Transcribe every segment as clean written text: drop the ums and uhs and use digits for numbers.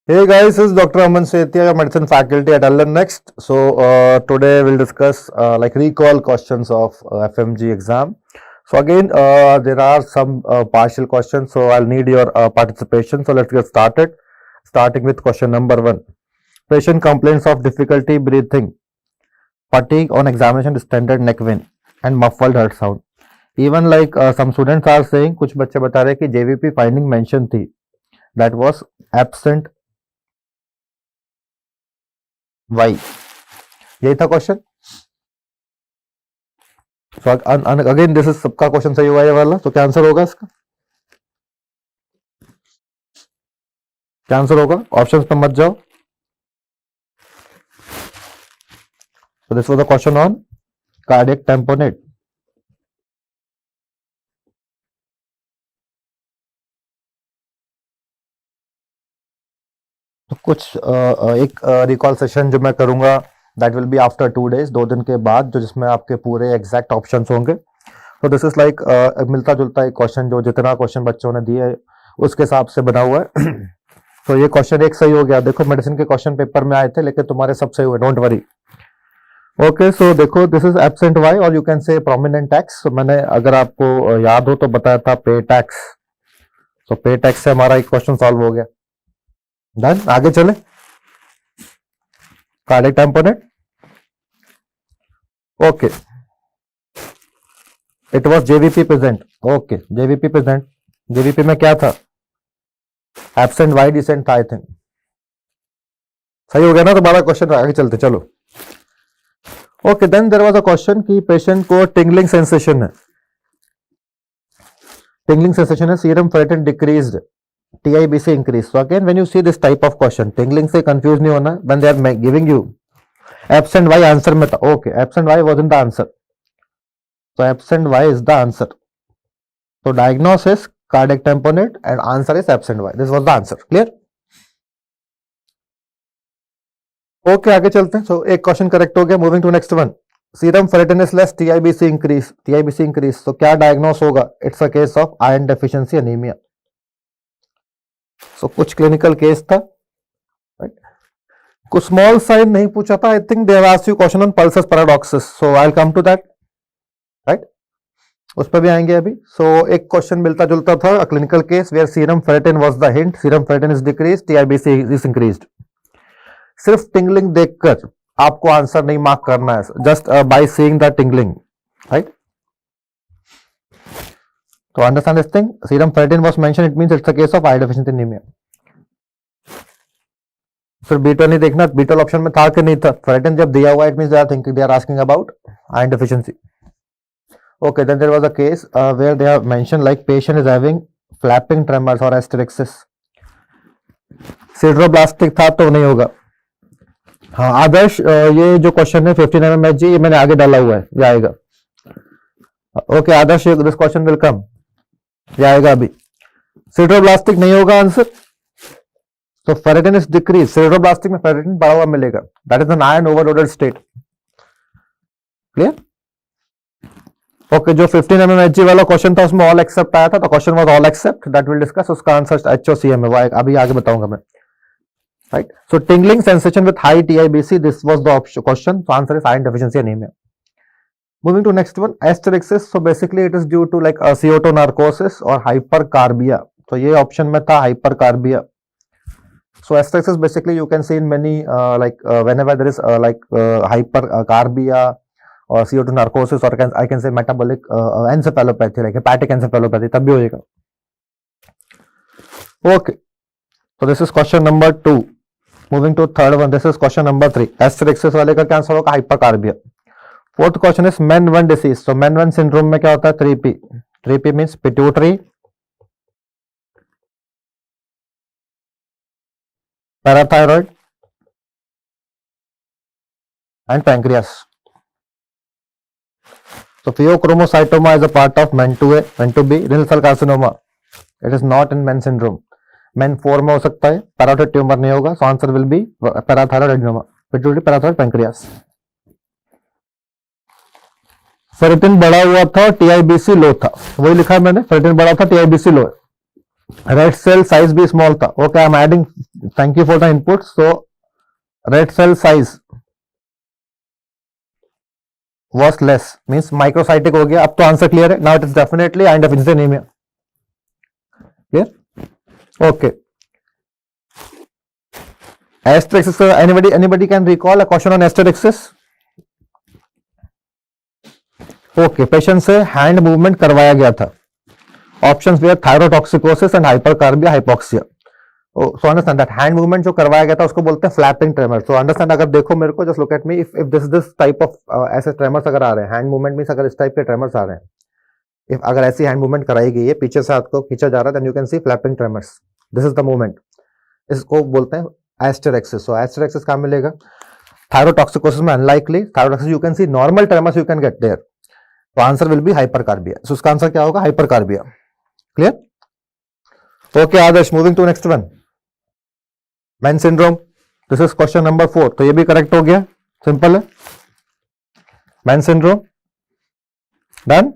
Hey guys, this is Dr. Aman Setia, your medicine faculty at LN Next. Today we'll discuss like recall questions of FMG exam. So again, there are some partial questions, so I'll need your participation. So let's get started. Starting with question number 1. Patient complains of difficulty breathing, fatigue on examination, distended neck vein and muffled heart sound. Even like some students are saying, कुछ बच्चे बता रहे कि JVP finding mention थी, that was absent. Y, यही था question. So again this is सबका question सही हुआ ये वाला. तो क्या आंसर होगा इसका? क्या आंसर होगा? ऑप्शंस पे मत जाओ. So this was the question on cardiac tamponade. तो कुछ एक रिकॉल सेशन जो मैं करूंगा that will be after 2 days, 2 दिन के बाद, जो जिसमें आपके पूरे एग्जैक्ट ऑप्शंस होंगे. तो दिस इज लाइक मिलता जुलता एक क्वेश्चन, जो जितना क्वेश्चन बच्चों ने दिए उसके हिसाब से बना हुआ है. तो ये क्वेश्चन एक सही हो गया. देखो मेडिसिन के क्वेश्चन पेपर में आए थे, लेकिन तुम्हारे सब सही हुए, डोंट वरी. ओके, सो देखो दिस इज एब्सेंट वाई और you can say prominent tax. मैंने अगर आपको याद हो तो बताया था पे टैक्स. तो पे टैक्स से हमारा एक क्वेश्चन सॉल्व हो गया. डन. आगे चले. Cardiac tamponade. Okay, it was JVP present. Okay, JVP present. JVP में क्या था? एब्सेंट वाई डिसेंट था आई थिंक. सही हो गया ना? तो हमारा क्वेश्चन आगे चलते. चलो. Okay, then there was a question कि पेशेंट को टिंगलिंग सेंसेशन है. टिंगलिंग सेंसेशन है, serum ferritin decreased, TIBC increase. So again, when you see this type of question, tingling से confuse नहीं होना. When they are giving you absent Y answer में था. Okay, absent Y wasn't the answer. So absent Y is the answer. So diagnosis cardiac tamponade and answer is absent Y. This was the answer. Clear? Okay, आगे चलते हैं. So एक question correct हो गया. Moving to next one. Serum ferritin is less, TIBC increase. TIBC increase. So क्या diagnose होगा? It's a case of iron deficiency anemia. So कुछ clinical case था, राइट. कुछ स्मॉल साइन नहीं पूछा था. I think they have asked you question on pulsus paradoxus. So I will come to that, right. उस पर भी आएंगे अभी. सो एक क्वेश्चन मिलता जुलता था, a clinical case where serum ferritin was the hint, serum ferritin is decreased, TIBC is increased. सिर्फ टिंगलिंग देखकर आपको आंसर नहीं मार्क करना है, just by seeing the tingling, right. तो understand this thing. Serum ferritin was mention, it means it's a case of iron deficiency anaemia. फिर beta नहीं देखना, बीटल ऑप्शन में था कि नहीं था. फेरेटिन जब दिया हुआ, it means they are thinking, they are asking about iron deficiency. Okay, then there was a case where they have mention like patient is having flapping tremors और एस्टेरिक्सिस. सिड्रोब्लास्टिक था तो नहीं होगा. हाँ आदर्श, ये जो क्वेश्चन है 15 mmHg, ये मैंने आगे डाला हुआ है, ये आएगा. Okay Adarsh, this question will come, ये आएगा अभी. सिड्रोब्लास्टिक नहीं होगा आंसर. तो फेरेटिन इज डिक्रीज. सिड्रोब्लास्टिक में फेरेटिन बढ़ा हुआ मिलेगा. That is an iron overloaded state. Clear? Okay, जो 15 mmHg वाला क्वेश्चन था उसमें ऑल एक्सेप्ट आया था, तो question was all except, that will discuss. उसका आंसर HOCM है, वो अभी आगे बताऊंगा मैं, right. So tingling sensation with high TIBC, this was the question. So answer is iron deficiency anaemia. Moving to next one, asterixis. So basically it is due to like CO2 narcosis or hypercarbia. So ये option में था hypercarbia. So asterixis basically you can see in many whenever there is hypercarbia or CO2 narcosis, or I can say metabolic encephalopathy, like hepatic encephalopathy, तब भी होएगा. Okay, so this is question number 2. Moving to third one, this is question number 3. asterixis वाले का क्या answer होगा? hypercarbia. Fourth question is MEN1 disease. तो MEN1 syndrome में क्या होता है? 3P. 3P means pituitary, parathyroid and pancreas. तो phaeochromocytoma is a part of MEN2A, MEN2B. Renal cell carcinoma, it is not in MEN syndrome. MEN4 में हो सकता है. पैराथायरॉइड ट्यूमर नहीं होगा. So answer will be parathyroid adenoma, pituitary, parathyroid, pancreas. Ferritin बढ़ा हुआ था, TIBC लो था. वही लिखा है मैंने, फेरेटिन बढ़ा था, TIBC लो है. रेड सेल साइज भी स्मॉल था. Okay, I am adding Thank you for the input. So red cell size was less, means microcytic हो गया. अब तो आंसर क्लियर है. Now it is definitely iron-deficiency anemia. Clear? Okay. Asterixis. Anybody can recall a question on asterixis? Okay. Patient से hand movement करवाया गया था. Options were thyrotoxicosis and hypercarbia hypoxia. So understand that hand movement जो करवाया गया था उसको बोलते हैं फ्लैपिंग ट्रेमर. सो अंडरस्टैंड, अगर देखो मेरे को, just look at me, if this type of ऐसे ट्रेमर्स अगर आ रहे हैं, हैंड मूवमेंट मींस अगर इस टाइप के ट्रेमर्स आ रहे हैं, इफ अगर ऐसी हैंड मूवमेंट कराई गई है, पीछे से हाथ को खींचा जा रहा है, then you can see flapping tremors. This is the movement. इसको बोलते हैं एस्टेरेक्सिस. सो एस्टेरेक्सिस कहां मिलेगा? थायरोटॉक्सिकोसिस में unlikely. Thyrotoxicosis you can see normal tremors you can get there. तो answer will be hypercarbia. So इसका आंसर क्या होगा? Hypercarbia. Clear? Okay Adarsh, moving to next one. MEN syndrome. This is question number 4. तो ये भी correct हो गया. Simple है. Man syndrome done.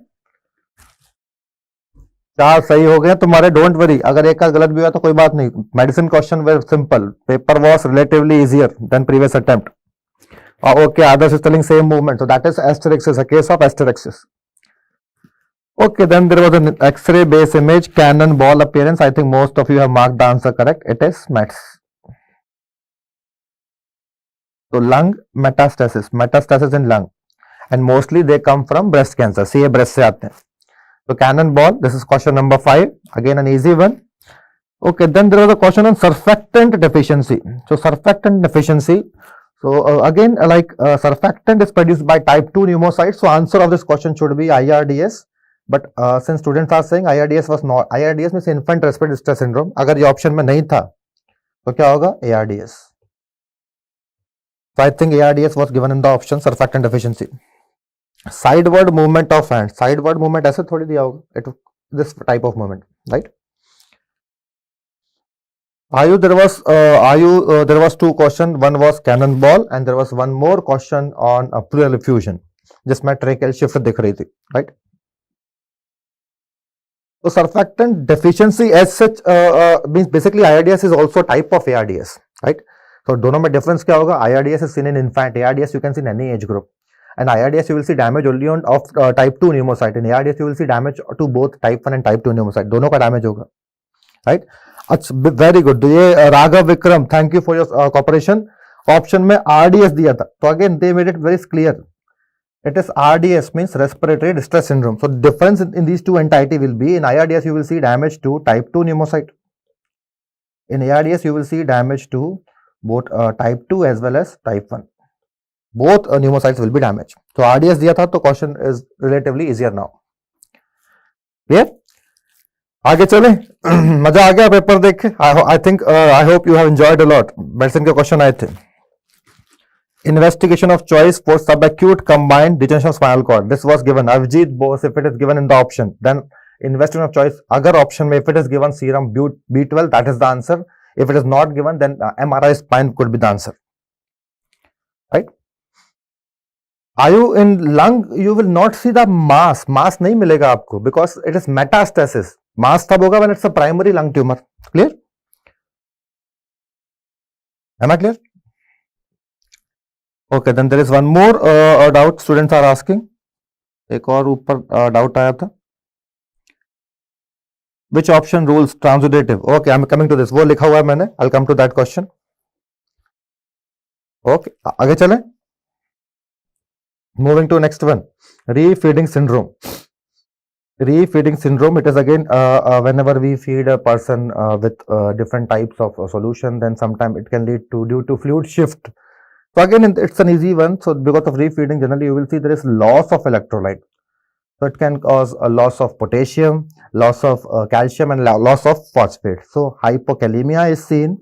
4 सही हो गए तुम्हारे. डोंट वरी, अगर एक का गलत भी हुआ तो कोई बात नहीं. Medicine question were simple. Paper was relatively easier than previous attempt. Okay, others is telling same movement. So that is asterixis, a case of asterixis. Okay, then there was an X-ray base image, cannonball appearance. I think most of you have marked the answer correct. It is METS. So lung metastasis in lung, and mostly they come from breast cancer. See, breast से आते हैं. So cannonball. This is question number 5. Again, an easy one. Okay, then there was a question on surfactant deficiency. So surfactant deficiency. So again, surfactant is produced by type 2 pneumocytes. So answer of this question should be IRDS. But since students are saying IRDS was not, IRDS means infant respiratory distress syndrome. अगर ये option में नहीं था तो क्या होगा? ARDS. So I think ARDS was given in the option surfactant deficiency. Sideward movement of hand. Sideward movement ऐसे थोड़ी दिया होगा. This type of movement, right? Ayu, there was 2 questions. One was cannonball and there was one more question on pleural effusion. जिसमें tracheal shift दिख रही थी, right? So surfactant deficiency as such means basically IRDS is also type of ARDS, right? So दोनों में difference क्या होगा? IRDS is seen in infant. ARDS you can see in any age group. And IRDS you will see damage only on of type 2 pneumocyte. In ARDS you will see damage to both type 1 and type 2 pneumocyte. दोनों का damage होगा, right? अच्छा, very good. ये Raghav Vikram, thank you for your cooperation. Option में RDS दिया था, तो again they made it very clear. It is RDS means respiratory distress syndrome. So difference in these two entity will be, in IRDS you will see damage to type 2 pneumocyte. In ARDS you will see damage to both type 2 as well as type 1. Both pneumocytes will be damaged. So RDS दिया था, तो question is relatively easier now. Clear? आगे चले. मजा आ गया paper देख के. I think I hope you have enjoyed a lot. Medicine के क्वेश्चन आए थे. Investigation of choice for subacute combined degeneration of spinal cord. This was given Avjit Bose. If it is given in the option, then investigation of choice. Agar option में if it is given serum B12, that is the answer. If it is not given, then MRI spine could be the answer. Right? Are you in lung? You will not see the mass. Mass नहीं मिलेगा आपको because it is metastasis. Mass तब होगा when it's a primary lung tumor. Clear? Am I clear? Okay, then there is one more doubt students are asking. एक और ऊपर doubt आया था. Which option rules transudative? Okay, I'm coming to this. वो लिखा हुआ है मैंने. I'll come to that question. Okay, आगे चलें. Moving to next one. Refeeding syndrome. Refeeding syndrome, it is again whenever we feed a person with different types of solution, then sometimes it can lead to due to fluid shift. So again, it's an easy one. So because of refeeding, generally you will see there is loss of electrolyte. So it can cause a loss of potassium, loss of calcium, and loss of phosphate. So hypokalemia is seen,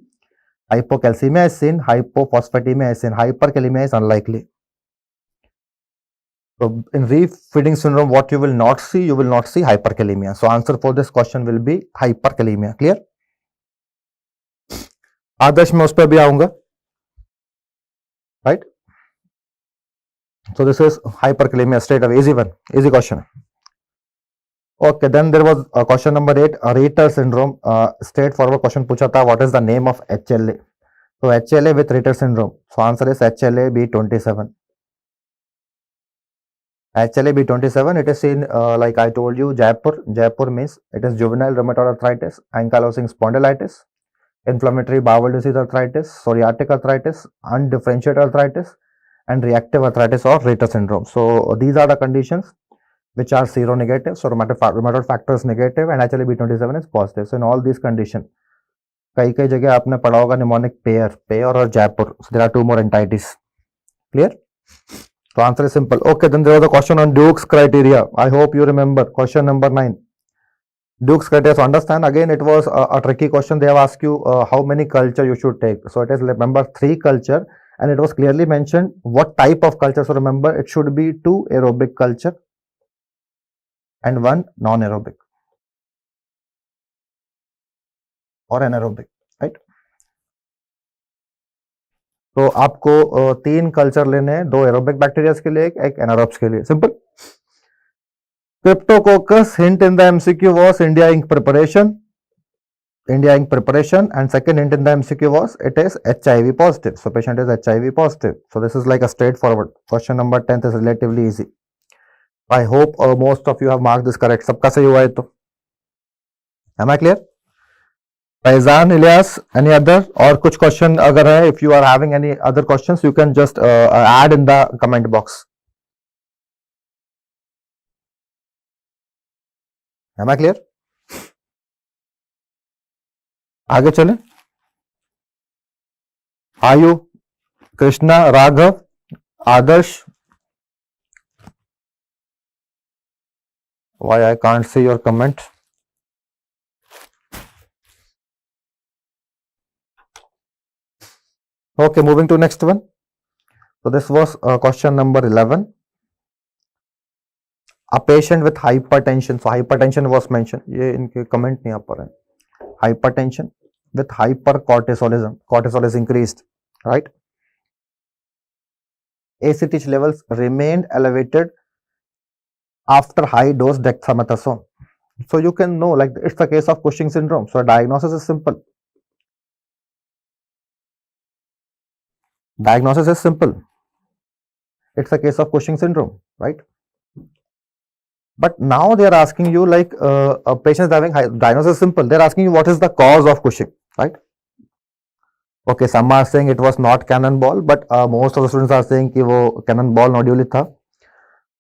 hypocalcemia is seen, hypophosphatemia is seen, hyperkalemia is unlikely. So in refeeding syndrome, what you will not see hyperkalemia. So answer for this question will be hyperkalemia. Clear? आदर्श में उस पर भी आऊंगा. Right? So this is hyperkalemia straight away. Easy one. Easy question. Okay, then there was question number 8, Reiter syndrome. Straightforward question पूछा था, what is the name of HLA? So HLA with Reiter syndrome. So answer is HLA-B27. HLA-B27, it is in, like I told you, Jaipur. Jaipur means it is juvenile rheumatoid arthritis, ankylosing spondylitis, inflammatory bowel disease arthritis, psoriatic arthritis, undifferentiated arthritis, and reactive arthritis or Reiter syndrome. So these are the conditions which are seronegative. So rheumatoid factor is negative and HLA-B27 is positive. So in all these conditions, कई कई जगह आपने पढ़ा होगा mnemonic pair और Jaipur. So there are two more entities. Clear? So answer is simple. Okay, then there was a question on Duke's criteria. I hope you remember question number 9. Duke's criteria. So understand again, it was a tricky question. They have asked you how many culture you should take. So it is, remember, 3 culture, and it was clearly mentioned what type of culture. So remember, it should be 2 aerobic culture and 1 non-aerobic और anaerobic, right? तो आपको 3 culture लेने हैं, 2 aerobic bacteria के लिए, एक anaerobes के लिए. Simple. Cryptococcus hint in the MCQ was India Inc preparation. India Inc preparation, and second hint in the MCQ was it is HIV positive. So patient is HIV positive. So this is like a straightforward. Question number 10 is relatively easy. I hope most of you have marked this correct. सबका सही हुआ है तो. Am I clear? Faizan, Ilyas, any other और कुछ question अगर है, if you are having any other questions, you can just add in the comment box. Am I clear? आगे चले. आयु, कृष्णा, राघव, आदर्श. Why I can't see your comment? Okay, moving to next one. So this was question number 11. A patient with hypertension. So hypertension was mentioned. ये इनके comment नहीं आ पा रहे हैं. Hypertension with hypercortisolism. Cortisol is increased, right? ACTH levels remained elevated after high dose dexamethasone. So you can know, like, it's the case of Cushing syndrome. So diagnosis is simple. Diagnosis is simple. It's a case of Cushing syndrome, right? But now they are asking you, like, a patient is having diagnosis is simple. They're asking you what is the cause of Cushing, right? Okay, some are saying it was not cannonball, but most of the students are saying कि वो cannonball nodule था.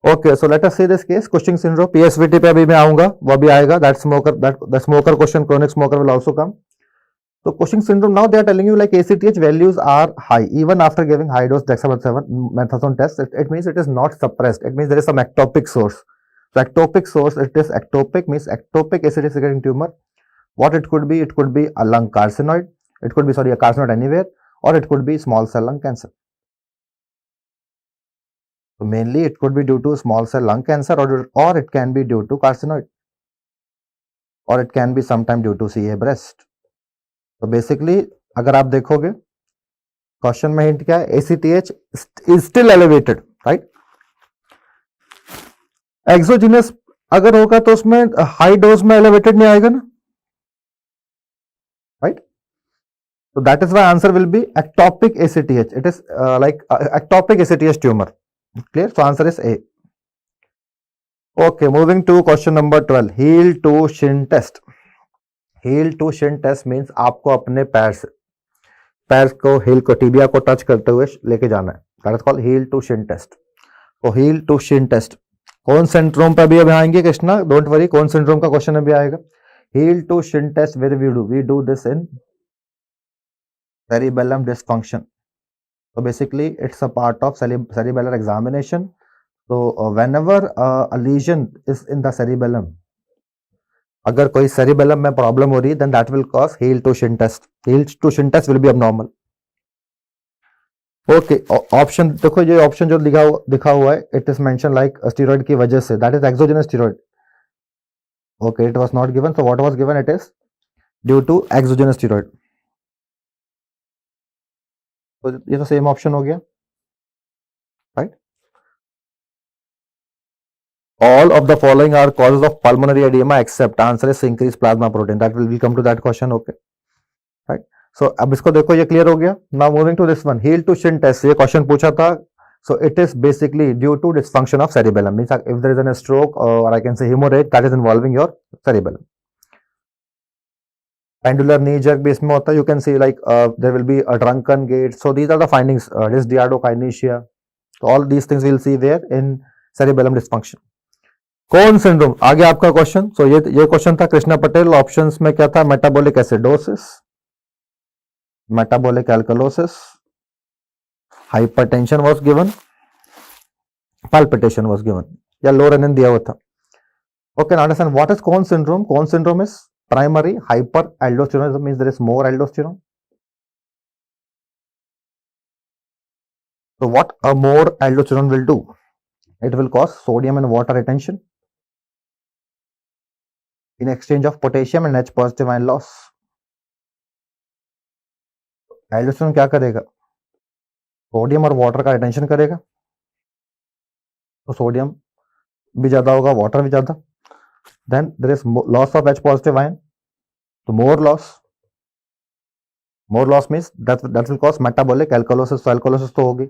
Okay, so let us see this case, Cushing syndrome. PSVT पे अभी मैं आऊंगा, वो भी आएगा. That smoker question, chronic smoker will also come. So Cushing syndrome, now they are telling you like ACTH values are high even after giving high dose dexamethasone test. It means it is not suppressed. It means there is some ectopic source. So ectopic source, it is ectopic, means ectopic ACTH secreting tumor. What it could be a lung carcinoid. It could be, sorry, a carcinoid anywhere, or it could be small cell lung cancer. So mainly it could be due to small cell lung cancer, or it can be due to carcinoid, or it can be sometime due to CA breast. So basically अगर आप देखोगे question में hint क्या है, ACTH is still elevated, right? Exogenous अगर होगा तो उसमें हाई डोज में एलिवेटेड नहीं आएगा ना, right? So that is why answer will be ectopic ACTH. It is like ectopic ACTH tumor. Clear? So answer is A. Okay, moving to question number 12. Heel to shin test. Heel to shin test means आपको अपने पैर को heel को tibia को touch करते हुए लेके जाना है. That is called heel to shin test. तो heel to shin test कौन सिंड्रोम पर भी अभी आएंगे कृष्णा, डोंट वरी, कौन सिंड्रोम का क्वेश्चन अभी आएगा. Heel to shin test, where we do this in cerebellum dysfunction. So basically it's a part of cerebellar examination. So whenever a lesion is in the cerebellum, अगर कोई cerebellum में problem हो रही है, then that will cause heel to shin test. Heel to shin test will be abnormal. Okay, option देखो, ये option जो दिखा हुआ है, it is mention like steroid की वजह से, that is exogenous steroid. Okay, it was not given, so what was given, it is due to exogenous steroid. तो ये तो सेम ऑप्शन हो गया, right? All of the following are causes of pulmonary edema except answer is increased plasma protein. That will come to that question. Okay, right. So अब इसको देखो, ये clear हो गया. Now moving to this one, heel to shin test. ये question पूछा था. So it is basically due to dysfunction of cerebellum. Means if there is a stroke or I can say hemorrhage that is involving your cerebellum. Pendular knee jerk भी इसमें होता है. You can see like there will be a drunken gait. So these are the findings. Dysdiadokinesia. So all these things we'll see there in cerebellum dysfunction. कौन syndrome? आगे आपका question. सो ये question था Krishna Patel. Options में क्या था? Metabolic acidosis, metabolic alkalosis, hypertension was given, palpitation was given, या low renin दिया हुआ था. Okay, now understand what is Conn syndrome. Conn syndrome is primary hyper aldosteronism, means there is more aldosterone. So what a more aldosterone will do? It will cause sodium and water retention in exchange of potassium and H positive ion loss. Aldosterone क्या करेगा? Sodium और water का retention करेगा. तो sodium भी ज्यादा होगा, water भी ज्यादा. Then there is loss of H positive ion. तो more loss means that will cause metabolic alkalosis. तो एल्कलोसिस तो होगी.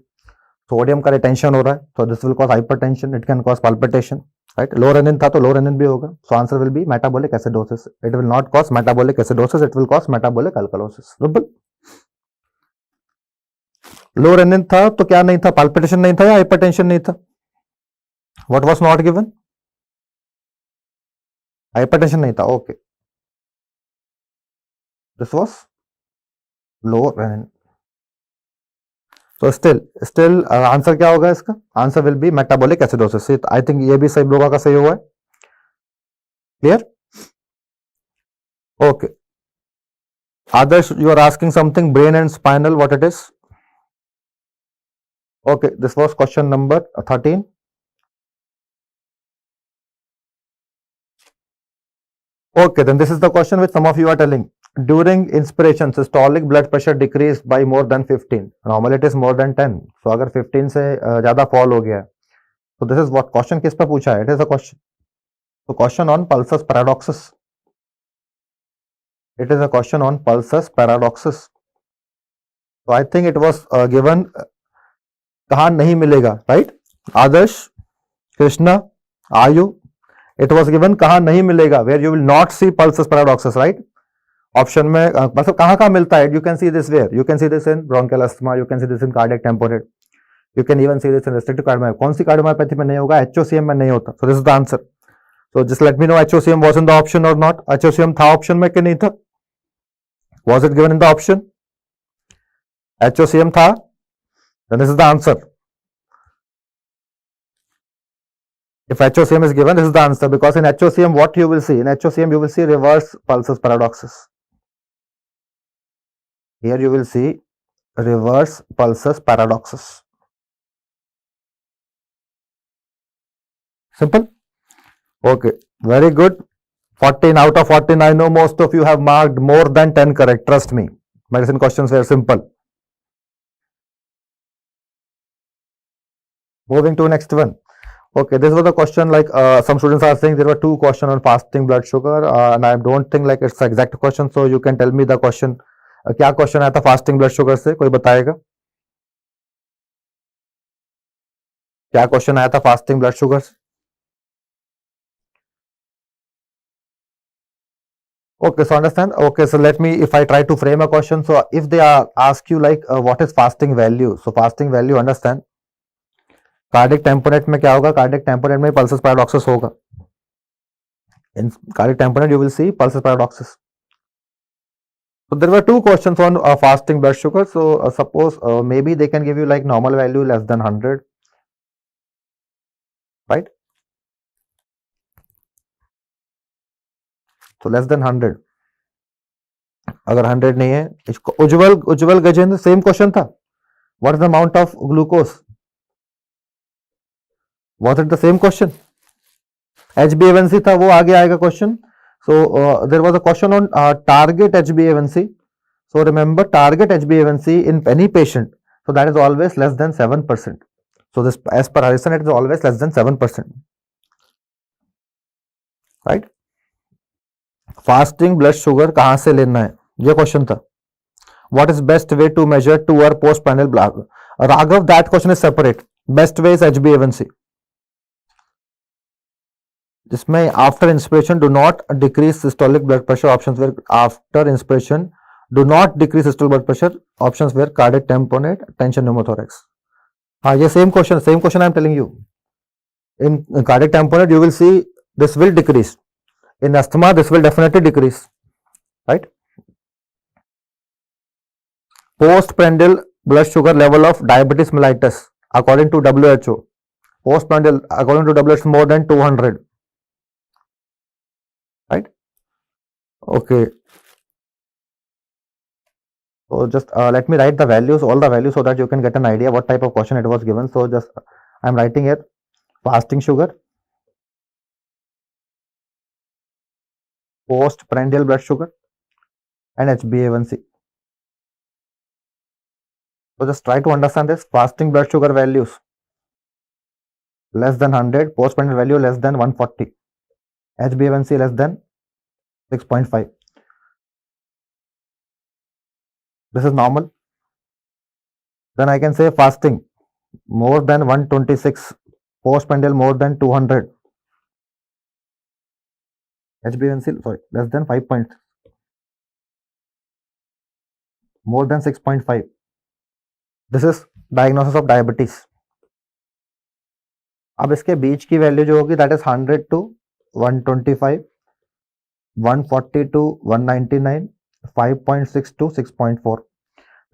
सोडियम का रिटेंशन हो रहा है, तो this will cause hypertension. It can cause palpitation. Right, low renin था तो लो रेनिन भी होगा. So answer will be metabolic acidosis. It will not cause metabolic acidosis, it will cause metabolic alkalosis. Simple. Low renin था तो क्या नहीं था? Palpitation नहीं था या हाइपरटेंशन नहीं था? What was not given? Hypertension नहीं था. Okay, this was low renin. तो स्टिल आंसर क्या होगा इसका? Answer will be metabolic acidosis. I think ये भी सही लोगों का सही हुआ है. Clear? Okay, Adarsh, you are asking something brain and spinal, what it is? Okay, this was question number 13. Okay, then this is the question which some of you are telling. During inspiration, systolic blood pressure decreased by more than 15. Normally it is more than 10. So अगर 15 से ज़्यादा fall हो गया, so this is what question किस पे पूछा है? It is a question. So question on pulsus paradoxus. It is a question on pulsus paradoxus. So I think it was given. कहाँ नहीं मिलेगा, right? आदर्श, कृष्णा, आयु. It was given कहाँ नहीं मिलेगा, where you will not see pulsus paradoxus, right? Option में मतलब कहाँ मिलता है? You can see this where? You can see this in bronchial asthma, you can see this in cardiac tamponade, you can even see this in restrictive cardiomyopathy. कौन सी cardiomyopathy में नहीं होगा? HOCM में नहीं होता. So this is the answer. So just let me know HOCM was in the option or not. HOCM था option में कि नहीं था? Was it given in the option? HOCM था. Then this is the answer. If HOCM is given, this is the answer, because in HOCM what you will see? In HOCM you will see reverse pulsus paradoxus. Here you will see reverse pulsus paradoxus. Simple? Okay, very good. 14 out of 14. I know most of you have marked more than 10 correct. Trust me. Medicine questions were simple. Moving to next one. Okay, this was the question, like some students are saying there were two questions on fasting blood sugar, and I don't think like it's the exact question, so you can tell me the question. क्या question आया था fasting blood sugar से? कोई बताएगा क्या question आया था fasting blood sugar से? Okay, so understand. Okay, so let me, if I try to frame a question, so if they ask you like what is fasting value, so fasting value, understand, cardiac tamponade में क्या होगा? Cardiac tamponade में pulsus paradoxus होगा. In cardiac tamponade you will see pulsus paradoxus. So there were two questions on fasting blood sugar. So suppose maybe they can give you like normal value less than 100, right? So less than 100. अगर 100 नहीं है, उज्जवल Gajendra, same question था. What is the amount of glucose? Was it the same question? HbA1c था, वो आगे आएगा question. So there was a question on target HbA1c. So remember, target HbA1c in any patient, so that is always less than 7%. So this, as per Harrison, it is always less than 7%. Right. Fasting blood sugar कहां से लेना है, ये question था। What is best way to measure to और post panel blood? Raghav, that question is separate. Best way is HbA1c, जिसमें after inspiration do not decrease systolic blood pressure, options were after inspiration do not decrease systolic blood pressure, options were cardiac tamponade, tension pneumothorax. हाँ, ये same question I am telling you. In cardiac टैम्पोनेट you will see this will decrease. In asthma, this will definitely decrease, right? Postprandial blood sugar level of diabetes mellitus, according to WHO. Postprandial, according to WHO, more than 200, right? Okay. So just let me write the values, all the values, so that you can get an idea what type of question it was given. So just I'm writing here fasting sugar, postprandial blood sugar, and HbA1c. So just try to understand this. Fasting blood sugar values less than 100, postprandial value less than 140, HbA1c less than 6.5. This is normal. Then I can say fasting more than 126, postprandial more than 200, HbA1c less than 5 point, more than 6.5. This is diagnosis of diabetes. अब इसके बीच की value जो होगी that is 100 to 125, 140 to 199, 5.6 to 6.4.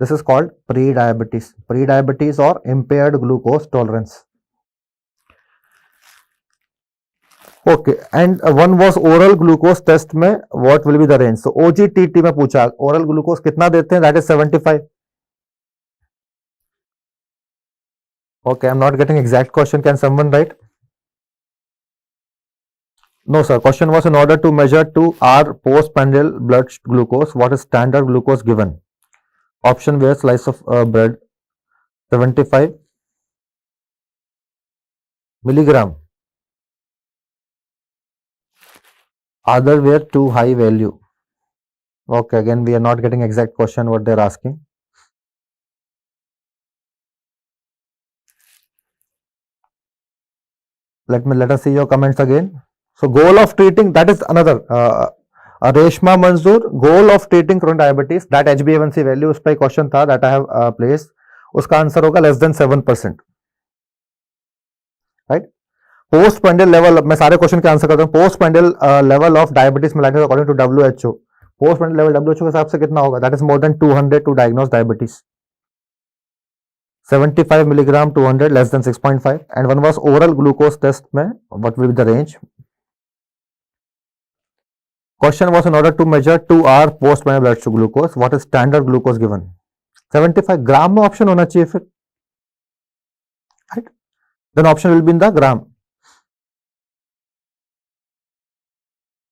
This is called pre-diabetes. Pre-diabetes or impaired glucose tolerance. Okay, and one was oral glucose test में what will be the range? So OGTT में पूछा oral glucose कितना देते हैं, that is 75. Okay, I'm not getting exact question. Can someone write? No, sir. Question was in order to measure 2R postprandial blood glucose, what is standard glucose given? Option where slice of bread, 75 milligram. Other were too high value. Okay, again we are not getting exact question what they are asking. Let us see your comments again. So goal of treating, that is another Reshma Manzoor, goal of treating chronic diabetes, that HbA1c value उस पर question था that I have placed, उसका answer होगा less than 7%, right? Postprandial level, मैं सारे question के answer करता हूँ. Postprandial level of diabetes mellitus according to WHO. Postprandial level WHO के हिसाब से कितना होगा? That is more than 200 to diagnose diabetes. 75 milligram 200 less than 6.5. And one was oral glucose test में what will be the range? Question was in order to measure 2R postprandial blood sugar glucose, what is standard glucose given? 75 ग्राम में option होना चाहिए फिर, right? Then option will be in the gram.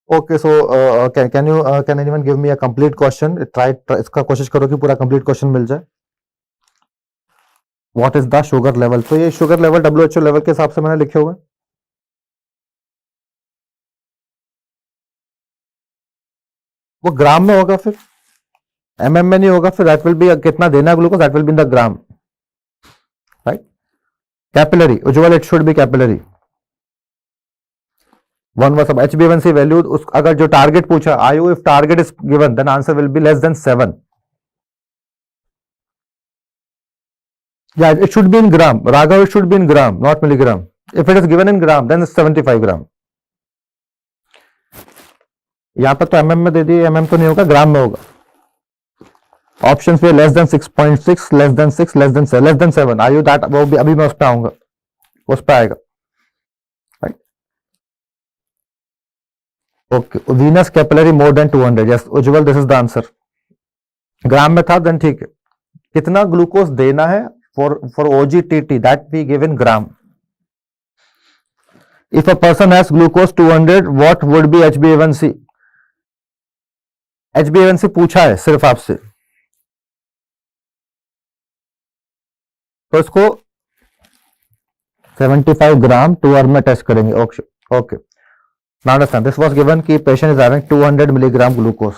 Okay, so can anyone give me a complete question? Try इसका कोशिश करो कि पूरा complete question मिल जाए. What is the sugar level? तो ये sugar level WHO level के हिसाब से मैंने लिखे हुए. वो ग्राम में होगा फिर, mm में नहीं होगा फिर. That will be कितना देना है glucose, that will be in the gram, right? Capillary, Ujjwal, it should be capillary. One was HbA1c value, अगर जो टारगेट पूछा, आयु, if target is given then answer will be less than 7. Yeah, it should be in gram. Raghav, it should be in gram, not milligram. If it is given in gram, then it's 75 gram. यहाँ पर तो mm में दे दिए, mm तो नहीं होगा, ग्राम में होगा. ऑप्शन पे less than 6.6, less than 6, less than 7, less than 7. आयु दैट वो भी अभी मैं उस पर आऊंगा, उस पर आएगा, right? Okay, venous capillary more than 200. Yes Ujjwal, this is the answer. Gram में था देन ठीक है. कितना ग्लूकोज देना है for OGTT, that we give in gram. If a person has glucose 200, what would be HbA1c? HbA1c पूछा है सिर्फ आपसे, तो इसको 75 ग्राम 2 आवर में टेस्ट करेंगे. Okay, Now understand, this was given कि patient is having 200 milligram glucose.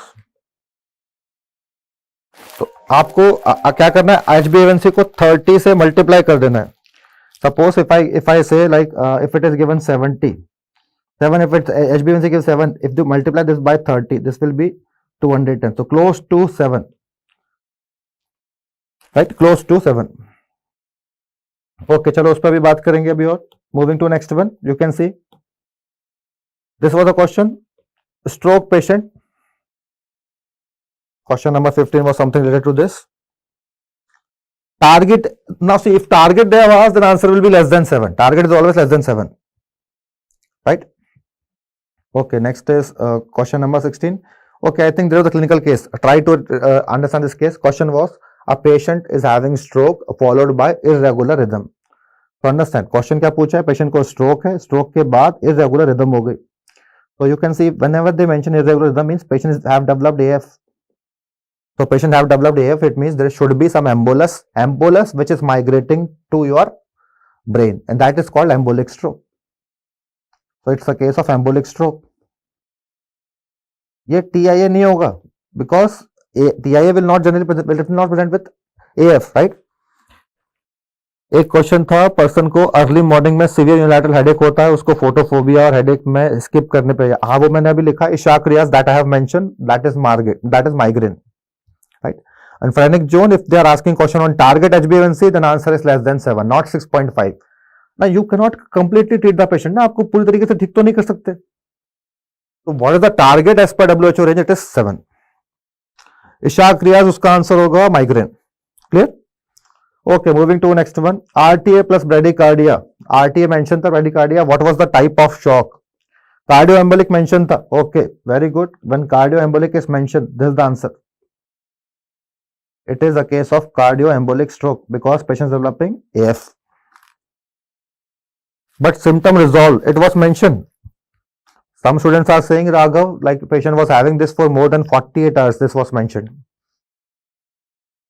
तो आपको क्या करना है, HbA1c को 30 से मल्टीप्लाई कर देना है. Suppose if I say like if it is given 70, 7, if it's HbA1c gives 7, if you multiply this by 30, this will be 210. So close to 7, right? Close to 7. Okay, चलो उस पर भी बात करेंगे अभी और. Moving to next one, you can see this was a question. Stroke patient. Question number 15 was something related to this. Target, now see, if target they have asked, then answer will be less than 7. Target is always less than 7, right? Okay, next is question number 16. Okay, I think there was a clinical case. Try to understand this case. Question was, a patient is having stroke followed by irregular rhythm. So understand, question क्या पूछा है, patient को stroke है, stroke के बाद irregular rhythm हो गई. So you can see whenever they mention irregular rhythm means patient have developed AF. So patient have developed AF, it means there should be some embolus which is migrating to your brain, and that is called embolic stroke. So it's a case of embolic stroke. ये TIA नहीं होगा because TIA will not present with AF, right? एक question था, person को early morning में severe unilateral headache होता है, उसको फोटोफोबिया और हेडेक में स्किप करने पे. हाँ, वो मैंने अभी लिखा, Ishaq Riyaz, that I have mention, that is migraine, right? And phrenic zone, if they are asking question on target HbA1c, then answer is less than 7, not 6.5. Now you cannot completely treat the patient ना, आपको पूरी तरीके से ठीक तो नहीं कर सकते. तो what is the target as per WHO range? It is 7. Ishaq रियाज, उसका आंसर होगा migraine. Clear? Okay, moving to next one. RTA plus bradycardia. RTA mentioned था, bradycardia. What was the type of shock? Cardioembolic mentioned था. Okay, very good. When cardioembolic is mentioned, this is the answer. It is a case of cardioembolic stroke because patient is developing AF. But symptom resolve, it was mentioned. Some students are saying, Raghav, like patient was having this for more than 48 hours. This was mentioned.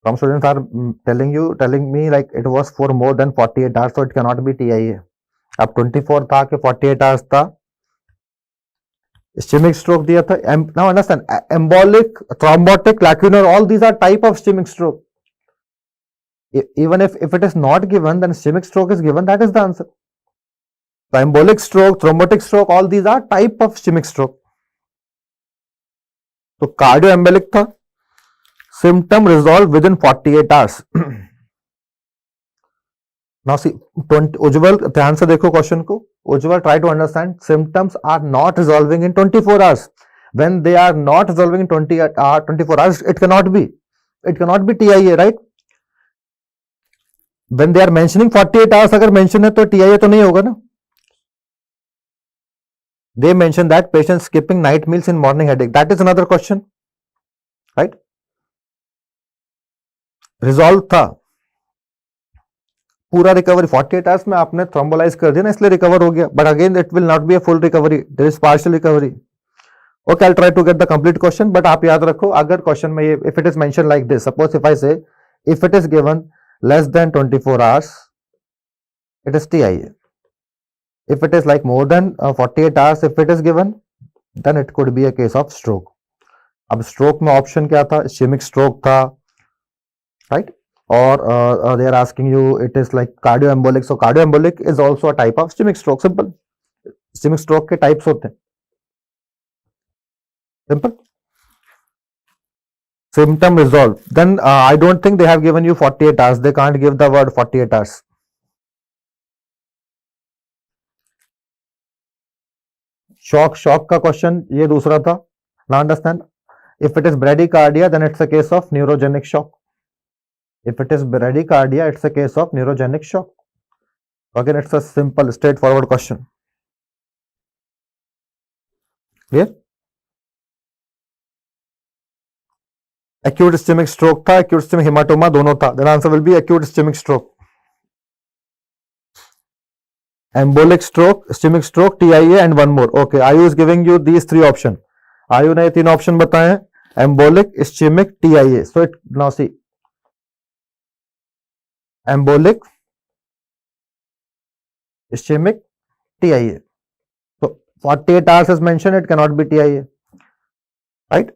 Some students are telling me like it was for more than 48 hours, so it cannot be TIA. अब 24 था कि 48 hours था. Ischemic stroke दिया था. Now understand, embolic, thrombotic, lacunar, all these are type of ischemic stroke. Even if it is not given, then ischemic stroke is given. That is the answer. So embolic stroke, thrombotic stroke, all these are type of ischemic stroke. So cardioembolic था. Symptom resolved within 48 hours. Now see, Ujjwal, ध्यान से देखो question को. Ujjwal, try to understand. Symptoms are not resolving in 24 hours. When they are not resolving in 24 hours, it cannot be. It cannot be TIA, right? When they are mentioning 48 hours, अगर mention है तो TIA तो नहीं होगा ना. They mention that patient skipping night meals in morning headache. That is another question, right? Resolve था, पूरा recovery 48 hours में आपने थ्रोम्बोलाइज कर दिया ना, इसलिए रिकवर हो गया. But again it will not be a full recovery, there is partial recovery. Okay, I try to get the complete question, but आप याद रखो, अगर क्वेश्चन में ये if it is mention like this, suppose if I say if it is given less than 24 hours, it is TIA. If it is like more than 48 hours, if it is given, then it could be a case of stroke. अब stroke में option क्या था? Ischaemic stroke था, right? Or they are asking you, it is like cardioembolic. So cardioembolic is also a type of ischemic stroke. Simple. Ischemic stroke के types होते हैं. Simple. Symptom resolved. Then I don't think they have given you 48 hours. They can't give the word 48 hours. Shock का question ये दूसरा था. Now understand. If it is bradycardia, then it's a case of neurogenic shock. If it is bradycardia, it's a case of neurogenic shock. Again, it's a simple, straightforward question. Clear? Acute ischemic stroke था, acute ischemic hematoma दोनों था. Then answer will be acute ischemic stroke. Embolic stroke, ischemic stroke, TIA, and one more. Okay, Ayu is giving you these three options. Ayu ने 3 option बताए हैं: embolic, ischemic, TIA. So it now see. Embolic, ischemic, TIA. So 48 hours is mentioned, it cannot be TIA, right?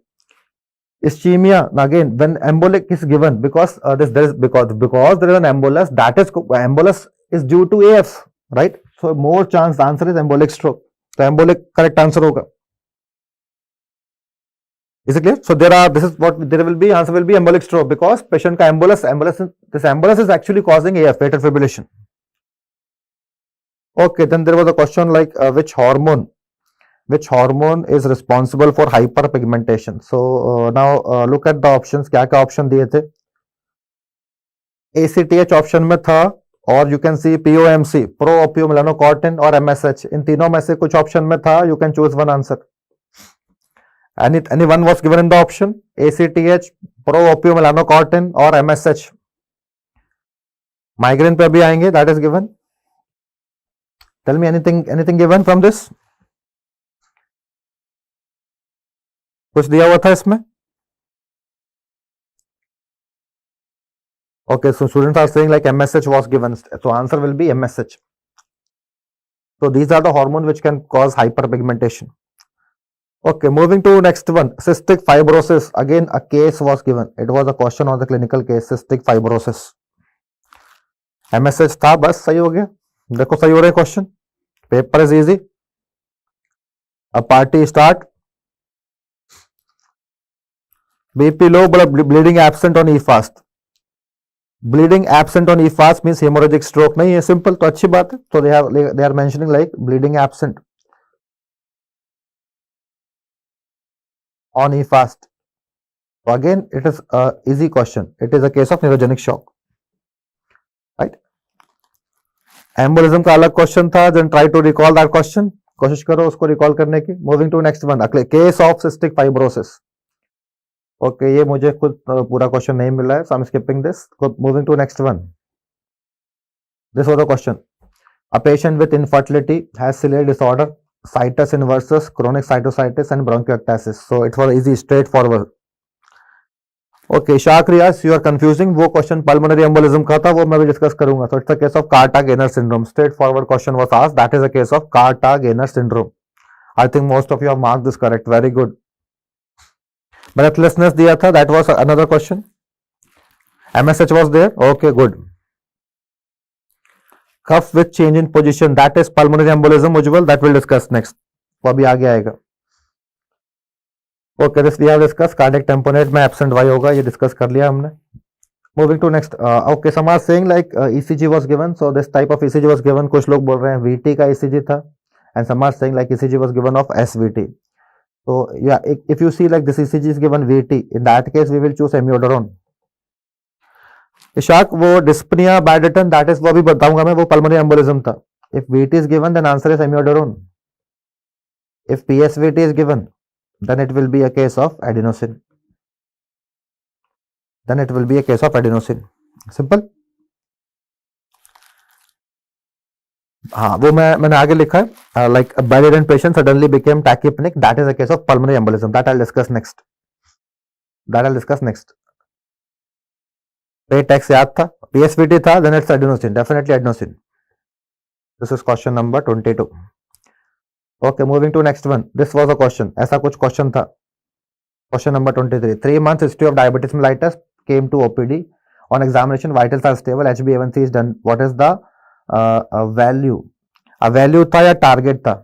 Ischemia, again, when embolic is given, because there is an embolus, that is embolus is due to AF, right? So more chance, the answer is embolic stroke. So embolic correct answer hoga. Is it clear? So this is what there will be, answer will be embolic stroke, because patient ka this embolus is actually causing AF, atrial fibrillation. Okay, then there was a question like which hormone is responsible for hyperpigmentation. So now look at the options. क्या क्या option दिए थे? ACTH option में था, और you can see POMC, pro opio melanocortin, और MSH, इन तीनों में से कुछ option में था. You can choose one answer. Any one was given in the option, ACTH, pro opio melanocortin, और MSH. Migraine पे भी आएंगे, that is given. Tell me anything given from this? कुछ दिया हुआ था इसमें? Okay, so students are saying like MSH was given, so answer will be MSH. So these are the hormones which can cause hyperpigmentation. Okay, moving to next one, cystic fibrosis. Again, a case was given. It was a question on the clinical case, cystic fibrosis. MSH था, बस सही हो गया. देखो सही हो रहा है question. Paper is easy. A party start. BP low but bleeding absent on E-fast. Bleeding absent on E-fast means hemorrhagic stroke नहीं है, simple, तो अच्छी बात है. So they are mentioning like bleeding absent on E-fast. So again, it is a easy question. It is a case of neurogenic shock, right? Embolism का अलग question था. Then try to recall that question. कोशिश करो उसको recall करने की. Moving to next one, case of cystic fibrosis. Okay, ये मुझे खुद पूरा क्वेश्चन नहीं मिला है, so I'm skipping this. Moving to next one. This was the question. A patient with infertility has ciliary disorder, situs inversus, chronic cytositis, and bronchiectasis. So it was easy, straightforward. Okay, Shakriyas, you are confusing. वो question pulmonary embolism का था, वो मैं भी discuss करूंगा. So it's a case of Carter-Gainer syndrome. Straightforward question was asked. That is a case of Carter-Gainer syndrome. I think most of you have marked this correct. Very good. Breathlessness दिया था, that was another question. MSH was there. Okay, good. Cuff with change in position, that is pulmonary embolism. Ujjwal, that will discuss next. वो अभी आगे आएगा. Okay, this we have discussed. Cardiac tamponade में absent Y होगा, ये discuss कर लिया हमने. Moving to next. Okay, some are saying like ECG was given. So this type of ECG was given. कुछ लोग बोल रहे हैं VT का ECG था, and some are saying like ECG was given of SVT. So yeah, if you see like this ECG is given VT, in that case we will choose amiodarone. Ishaq वो dyspnea Bardet, that is वो अभी बताऊंगा मैं, वो pulmonary embolism था. If VT is given, then answer is amiodarone. If PSVT is given, then it will be a case of adenosine. Simple. हाँ, वो मैंने आगे लिखा है, like a bedridden patient suddenly became tachypneic, that is a case of pulmonary embolism. That I'll discuss next. PTEX याद था, PSVT था, then it's adenosine, definitely adenosine. This is question number 22. Okay, moving to next one. This was a question. ऐसा कुछ question था. Question number 23. 3 months history of diabetes mellitus, came to OPD. On examination, vitals are stable. HbA1c is done. What is the value? A value था या target था?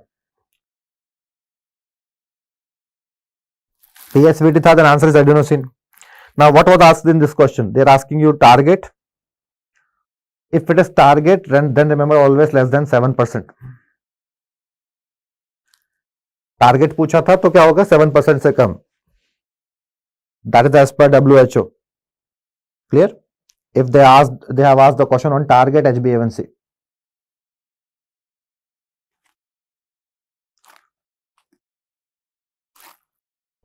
PSVT था, then answer is adenosine. Now, what was asked in this question? They are asking you target. If it is target, then remember always less than 7%. Target पूछा था तो क्या होगा? 7% से कम. That is as per WHO. Clear? If they have asked the question on target HbA1c.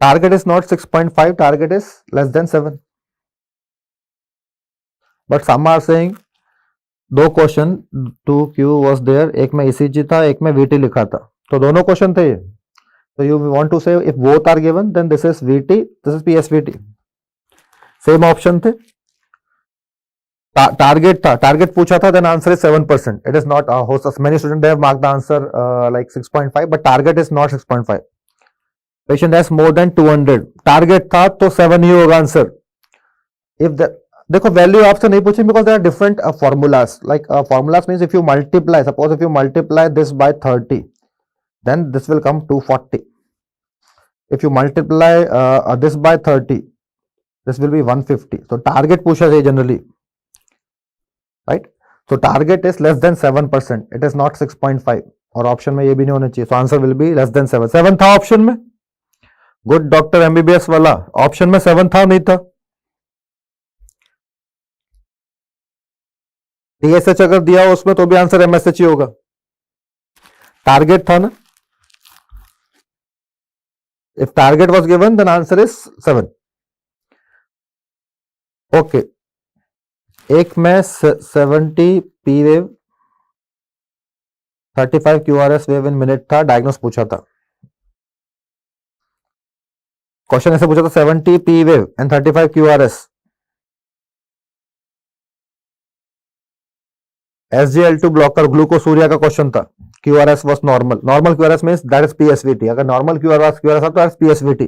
Target is not 6.5, target is less than 7. But some are saying, दो question 2Q was there, एक में ECG था, एक में VT लिखा था, तो दोनों क्वेश्चन थे ये. So you want to say if both are given, then this is VT, this is PSVT. Same option थे. टारगेट पूछा था, then answer is 7%. It is not many students they have marked the answer like 6.5, but target is not 6.5. Patient has more than 200, target था तो 7 ही होगा answer. If the देखो value आपसे नहीं पूछी because there are different formulas. Like formulas means if you multiply, suppose if you multiply this by 30, then this will come 240. If you multiply this by 30, this will be 150. So target पूछा जाए generally, right? So target is less than 7%. It is not 6.5. और option में ये भी नहीं होना चाहिए. So answer will be less than 7. 7 था ऑप्शन में. गुड डॉक्टर एमबीबीएस वाला ऑप्शन में 7 था नहीं था. टीएसएच अगर दिया हो उसमें तो भी आंसर एमएसएच ही होगा. टारगेट था ना. If target was given then answer is 7. Okay, एक में 70 P wave 35 QRS wave in minute था, डायग्नोस पूछा था. क्वेश्चन ऐसे पूछा था 70 P wave and 35 QRS. SGL2 blocker glucosuria का क्वेश्चन था. QRS was normal. Normal QRS means that is PSVT. अगर normal QRS था तो that's PSVT.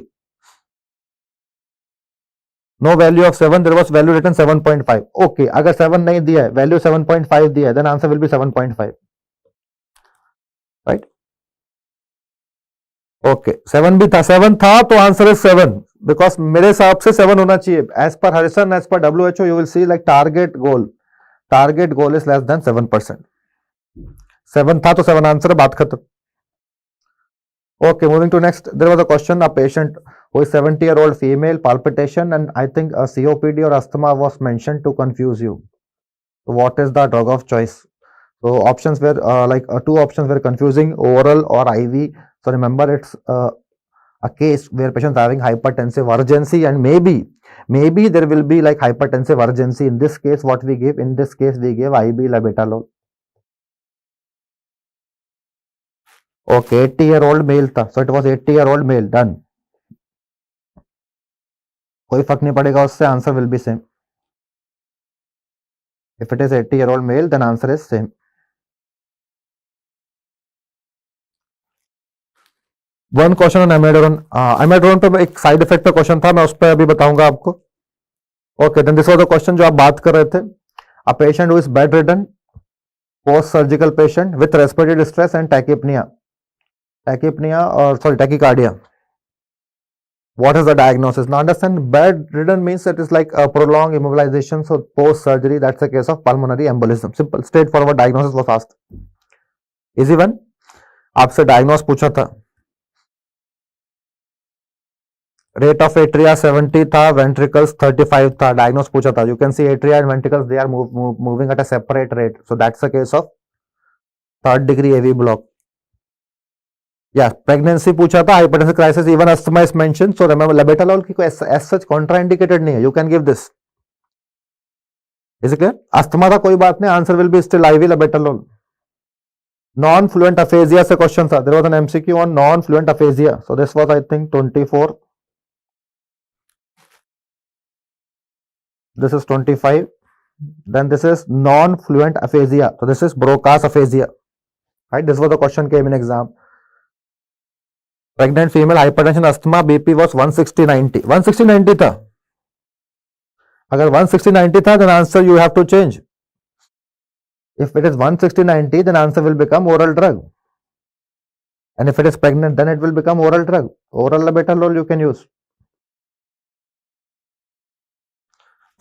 No value of 7, there was value written 7.5. Okay, अगर 7 नहीं दिया है, value 7.5 दिया है, then answer will be 7.5. Right? Okay, 7 भी था, 7 था तो answer is 7. Because मेरे हिसाब से 7 होना चाहिए. As per Harrison, as per WHO, you will see like target goal is less than 7%. 7 था तो 7 आंसर है, बात खत्म. Okay, moving to next. There was a question, a patient who is 70-year-old female, palpitation, and I think a COPD or asthma was mentioned to confuse you. So what is the drug of choice? So options were two options were confusing, oral or IV. So remember, it's a case where patient having hypertensive urgency, and maybe there will be like hypertensive urgency. In this case, what we give? In this case, we give IV labetalol. Okay, 80-year-old male था, so it was 80-year-old male. Done. कोई फर्क नहीं पड़ेगा उससे, answer will be same. If it is 80-year-old male, then answer is same. One question on amiodarone. Amiodarone पे एक side effect पे question था, मैं उस पर अभी बताऊंगा आपको. Okay, then this was the question जो आप बात कर रहे थे. A patient who is bedridden, post surgical patient with respiratory distress and tachypnoea or sorry, tachycardia. What is the diagnosis? Now understand, bedridden means it is like a prolonged immobilization. So post surgery, that's a case of pulmonary embolism. Simple, straightforward diagnosis was asked. Easy one. आपसे diagnose पूछा था. Rate of atria 70 था, ventricles 35 था, diagnose पूछा था. You can see atria and ventricles they are moving at a separate rate. So that's a case of 3rd degree AV block. या pregnancy पूछा था, hypertensive crisis, even asthma is mention. So remember, labetalol की कोई as such contraindicated नहीं है. You can give this. Is it clear? Asthma था, कोई बात नहीं, answer will be still IV labetalol. Non fluent aphasia से क्वेश्चन था. There was an MCQ on non fluent aphasia. So this was I think 24. This is 25. Then this is non-fluent aphasia. So this is Broca's aphasia. Right? This was the question came in exam. Pregnant female, hypertension, asthma, BP was 160/90. 160/90 था. अगर 160/90 था, then answer you have to change. If it is 160/90, then answer will become oral drug. And if it is pregnant, then it will become oral drug. Oral labetalol you can use.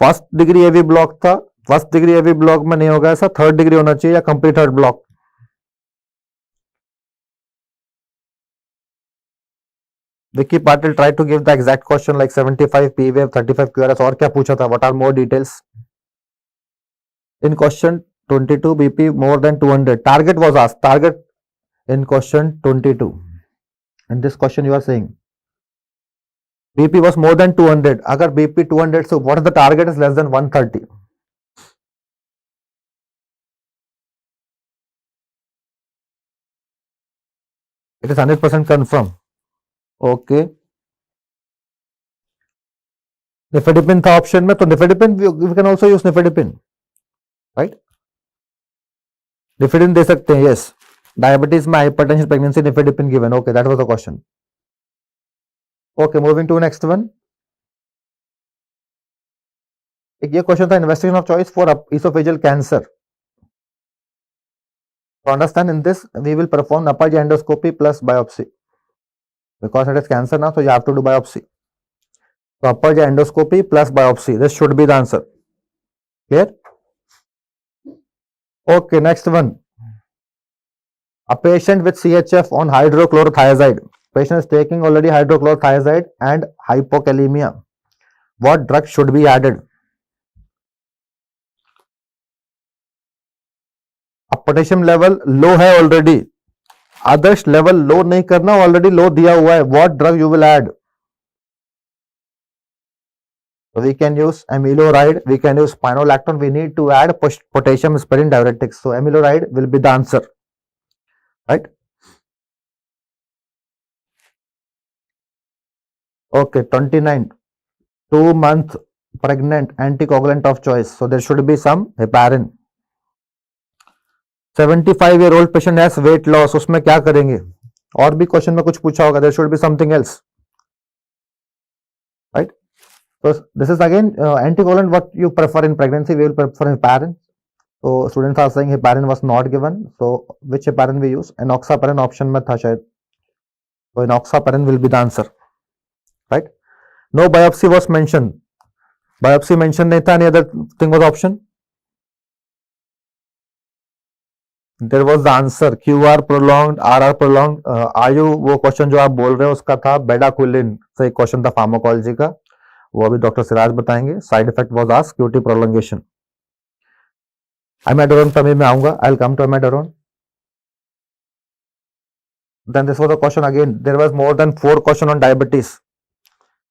First degree AV block था. First degree AV block में नहीं होगा ऐसा, 3rd degree होना चाहिए या complete 3rd block. Vicky Patil try to give the exact question like 75 P wave 35 QRS. और क्या पूछा था? What are more details in question 22? BP more than 200. Target was asked. Target in question 22. And this question you are saying BP was more than 200. अगर BP 200, so what is the target is less than 130. It is 100% confirm. Okay. Nifedipine था option में, तो nifedipine we can also use nifedipine. Right, nifedipine दे सकते हैं, yes, diabetes में, hypertension, pregnancy, nifedipine given, okay, that was the question. Okay, moving to next one. एक ये question था, investigation of choice for oesophageal cancer. To understand in this, we will perform upper GI endoscopy plus biopsy. Because it is cancer now, so you have to do biopsy. So upper GI endoscopy plus biopsy. This should be the answer. Clear? Okay, next one. A patient with CHF on hydrochlorothiazide. Patient is taking already hydrochlorothiazide and hypokalemia. What drug should be added? अब potassium level low है already, आदर्श level low नहीं करना, already लो दिया हुआ है. What drug you will add? We can use amiloride, we can use spironolactone, we need to add potassium aspirin diuretics. So amiloride will be the answer, right? Okay, 29, 2-month pregnant, anticoagulant of choice, so there should be some heparin. 75-year-old patient has weight loss, उसमें क्या करेंगे? और भी question में कुछ पूछा होगा, there should be something else, right? So this is again anticoagulant. What you prefer in pregnancy? We will prefer heparin. So students are saying heparin was not given. So which heparin we use? Enoxaparin option में था शायद. So enoxaparin will be the answer, right? No biopsy was mentioned. Biopsy mention नहीं था. Any other thing was option? There was the answer. QR prolonged, RR prolonged. आयु वो question जो आप बोल रहे हो उसका था बेडाक्विलिन से एक क्वेश्चन था फार्माकोलॉजी का, वो अभी डॉक्टर सिराज बताएंगे. Side effect was asked, QT prolongation. Amiodarone पर मैं आऊंगा, I will come to amiodarone. Then this was a question again. There was more than 4 question on diabetes.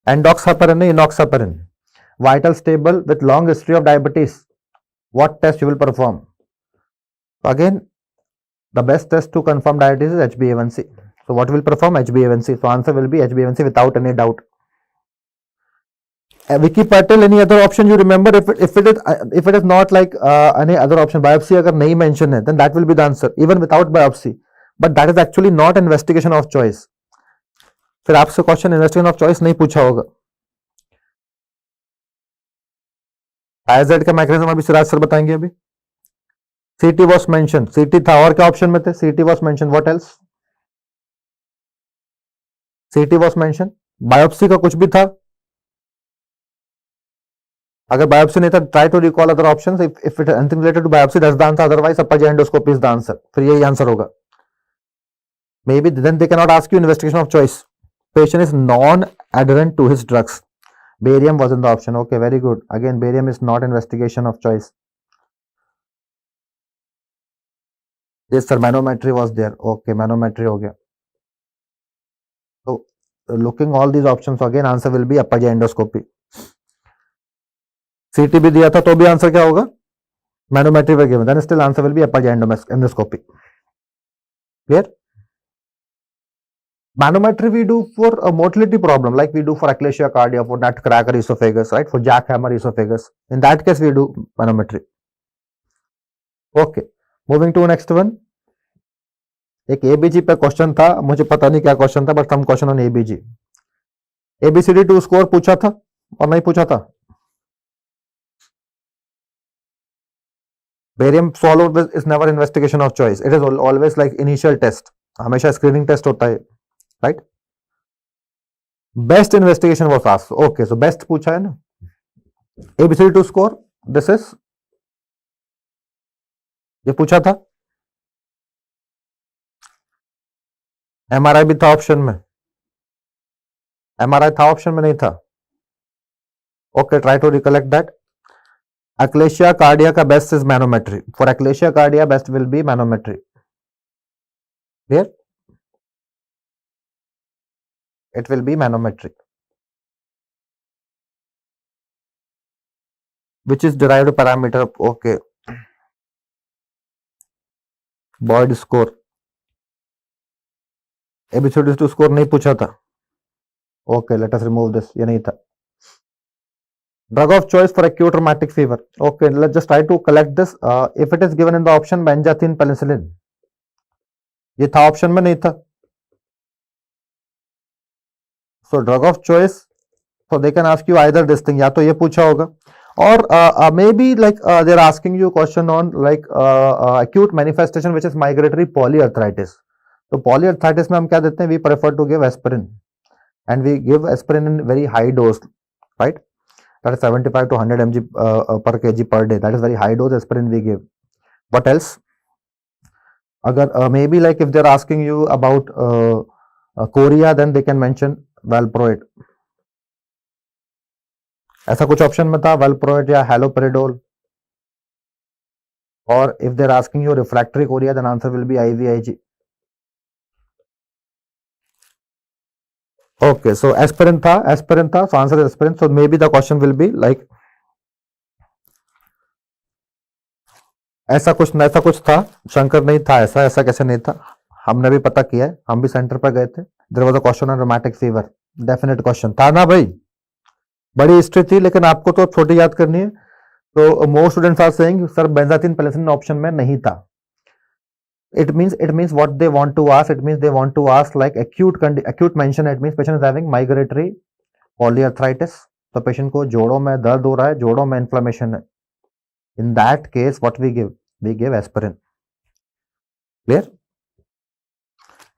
Endoxaparin, enoxaparin. Vital stable with long history of diabetes. What test you will perform? Again, the best test to confirm diabetes is HbA1c. So what will perform? HbA1c. So answer will be HbA1c without any doubt. Vicky Patel, any other option you remember? If it is not like any other option, biopsy अगर नहीं mention है, then that will be the answer even without biopsy. But that is actually not investigation of choice. फिर आपसे question investigation of choice नहीं पूछा होगा. Thyroid का mechanism अभी सिराज सर बताएंगे. अभी सीटी वॉज मेंशन, सीटी था और क्या ऑप्शन में थे? CT was mention, what else? CT was mention. Biopsy का कुछ भी था? अगर बायोप्सी नहीं था, try to recall other options. If it anything related to biopsy, that's the answer. Otherwise upper G endoscopy is the answer. फिर यही answer होगा. Maybe then they can not ask you investigation of choice. Patient is non adherent to his drugs. Barium was in the option. Okay, very good. Again barium is not investigation of choice. Yes sir, manometry was there. Okay, manometry हो गया. So looking all these options, so again answer will be upper GI endoscopy. CT भी दिया था तो भी answer क्या होगा? Manometry were given, then still answer will be upper GI endoscopy. Clear? Manometry we do for a motility problem, like we do for achalasia cardia, for nutcracker esophagus, right? For jackhammer esophagus. In that case we do manometry. Okay, moving to next one. एक ABG पे question था, मुझे पता नहीं क्या question था, but some question on ABG. ABCD 2 score पूछा था और नहीं पूछा था? Barium swallow is never investigation of choice. It is always like initial test, हमेशा स्क्रीनिंग टेस्ट होता है, right? Best investigation was asked. Okay, so best पूछा है ना. एबीसीडी 2 स्कोर, दिस इज, ये पूछा था. एमआरआई भी था ऑप्शन में. एमआरआई था ऑप्शन में, नहीं था? Okay, try to recollect that. Achalasia cardia का best is manometry. For achalasia cardia best will be manometry. Clear? It will be manometry. Which is derived parameter. Okay, Boyd score. ABCD 2 score नहीं पूछा था. Okay, let us remove this, ये नहीं था. Drug of choice for acute rheumatic fever. Okay, let's just try to collect this. If it is given in the option benzathine penicillin, ये था option में नहीं था. So drug of choice, so they can ask you either this thing, या तो ये पूछा होगा, or maybe like they're asking you question on like acute manifestation which is migratory polyarthritis. तो polyarthritis में हम क्या देते हैं? We prefer to give aspirin, and we give aspirin in very high dose, right? That is 75 to 100 mg per kg per day. That is very high dose aspirin we give. What else? Agar maybe like if they're asking you about chorea, then they can mention valproate. ऐसा कुछ option में था, valproate या haloperidol. Or if they're asking you refractory chorea, then answer will be IVIG. Okay, so aspirin था, so answer is aspirin. So maybe the question will be like ऐसा कुछ था, शंकर नहीं था, ऐसा कैसे नहीं था? हमने भी पता किया है, हम भी सेंटर पर गए थे. There was a question on rheumatic fever, definite question था ना भाई. बड़ी हिस्ट्री थी, लेकिन आपको तो छोटी याद करनी है. तो most students are saying sir benzathine penicillin option में नहीं था. It means what they want to ask. It means they want to ask like acute mention. It means patient is having migratory polyarthritis. तो patient को जोड़ों में दर्द हो रहा है, जोड़ों में इन्फ्लेमेशन है. In that case, what we give? We give aspirin. Clear?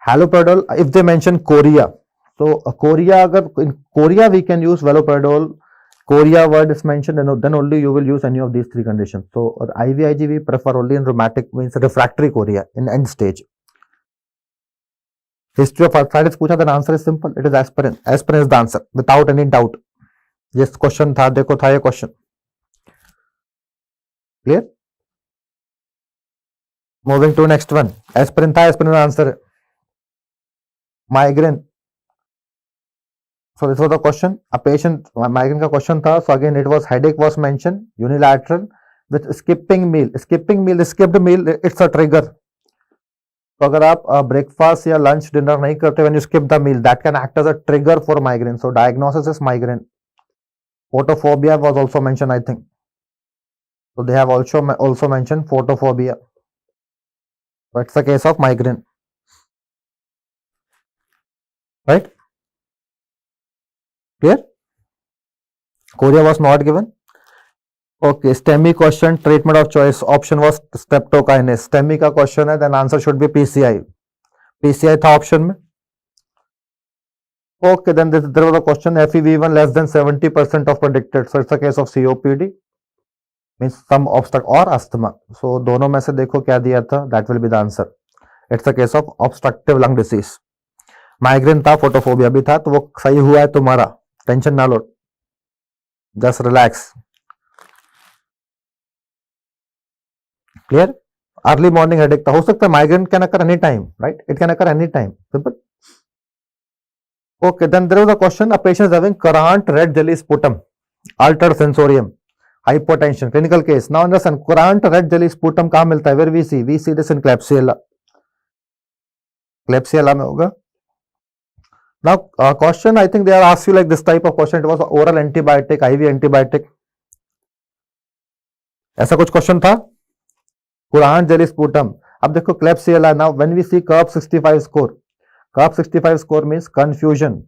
Haloperidol. If they mention chorea, so chorea, agar in chorea we can use haloperidol. Chorea word is mentioned, then only you will use any of these three conditions. So IVIG we prefer only in rheumatic, means refractory chorea in end stage. History of arthritis पूछा, then answer is simple. It is aspirin. Aspirin is the answer without any doubt. Yes, question था, देखो था ये question. Clear? Moving to next one. Aspirin था, aspirin का answer है. Migraine. So this was the question. A patient migraine का question था. So again it was headache was mentioned, unilateral with skipping meal. Skipping meal, skipped meal, it's a trigger. तो अगर आप breakfast या lunch dinner नहीं करते when you skip the meal, that can act as a trigger for migraine. So diagnosis is migraine. Photophobia was also mentioned, I think. So they have also mentioned photophobia. So it's a case of migraine, right? Clear? Chorea was not given. Okay, STEMI question, treatment of choice. Option was streptokinase. STEMI का question है, then answer should be PCI. PCI था option में. Okay, then there was a question, FEV1 less than 70% of predicted. So it's a case of COPD, means some obstruct or asthma. So दोनों में से देखो क्या दिया था, that will be the answer. It's a case of obstructive lung disease. Migraine था, photophobia भी था, तो वो सही हुआ है तुम्हारा. टेंशन ना लो, just relax. Clear? Early morning headache था, हो सकता है migraine can occur any time, right? It can occur any time, simple. Okay, then there was a question, a patient is having current red jelly sputum, altered sensorium, hypotension, clinical case. Now understand, current red jelly sputum कहाँ मिलता है? Where we see this in Klebsiella. Klebsiella में होगा. Now question, I think they are asked you like this type of question. It was oral antibiotic, IV antibiotic. ऐसा कुछ question था? Current jelly sputum. अब देखो Klebsiella. Now when we see curve 65 score, curve 65 score means confusion.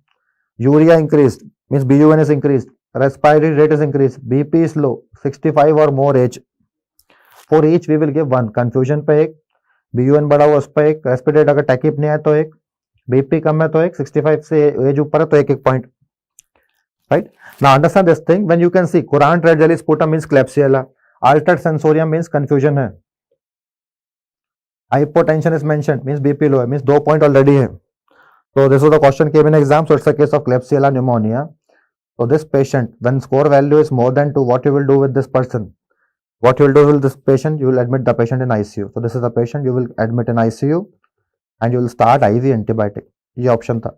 Urea increased, means BUN is increased. Respiratory rate is increased. BP is low. 65 or more age. For each we will give one. Confusion पे एक, BUN बढ़ा हुआ उस पे एक, respiratory rate अगर tachyp नहीं है तो एक, BP कम है तो एक, 65 से एज ऊपर है तो एक point, right? Now understand this thing. When you can C current red jelly sputum means Klebsiella, altered sensorium means confusion है, hypotension is mentioned means BP low है, means 2 पॉइंट ऑलरेडी है. So this was the question came in exam. So it's a case of Klebsiella pneumonia. So this patient, when score value is more than 2, what you will do with this person? What you will do with this patient? You will admit the patient in ICU. So this is the patient you will admit in ICU and you will start IV antibiotic. ये option था.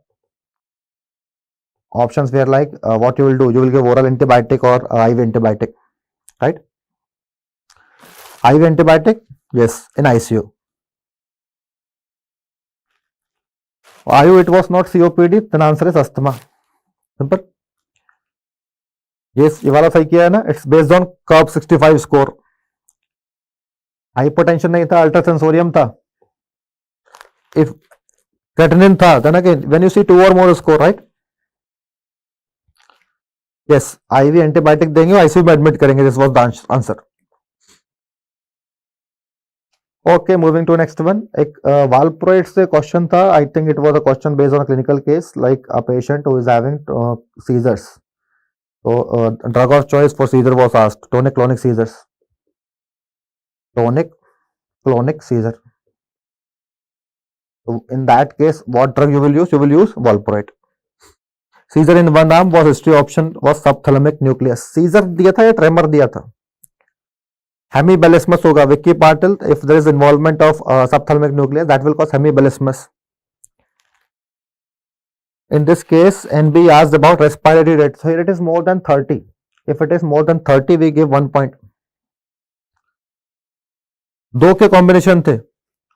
Options were like what you will do. You will give oral antibiotic or IV antibiotic, right? IV antibiotic, yes, in ICU. IU, it was not COPD, then answer is asthma. Simple. ये वाला सही किया है ना, it's based on curve 65 score. Hypotension नहीं था, अल्ट्रासेंसोरियम था। If creatinine था, then again when you see 2 or more score, right? Yes, IV antibiotic देंगे, आईसीयू में एडमिट करेंगे। This was the answer. Okay, moving to next one. एक valproate से question था। I think it was a question based on a clinical case, like a patient who is having seizures. So drug of choice for seizure was asked, tonic clonic seizures. Tonic clonic seizure. So in that case, what drug you will use? You will use valproate. Seizure in one arm was history option was subthalamic nucleus. Seizure दिया था या tremor दिया था? Hemibellismus होगा. Vicky Patil, if there is involvement of subthalamic nucleus, that will cause hemibellismus. In this case, NB asked about respiratory rate. So here it is more than 30. If it is more than 30, we give 1 point. दो के combination थे।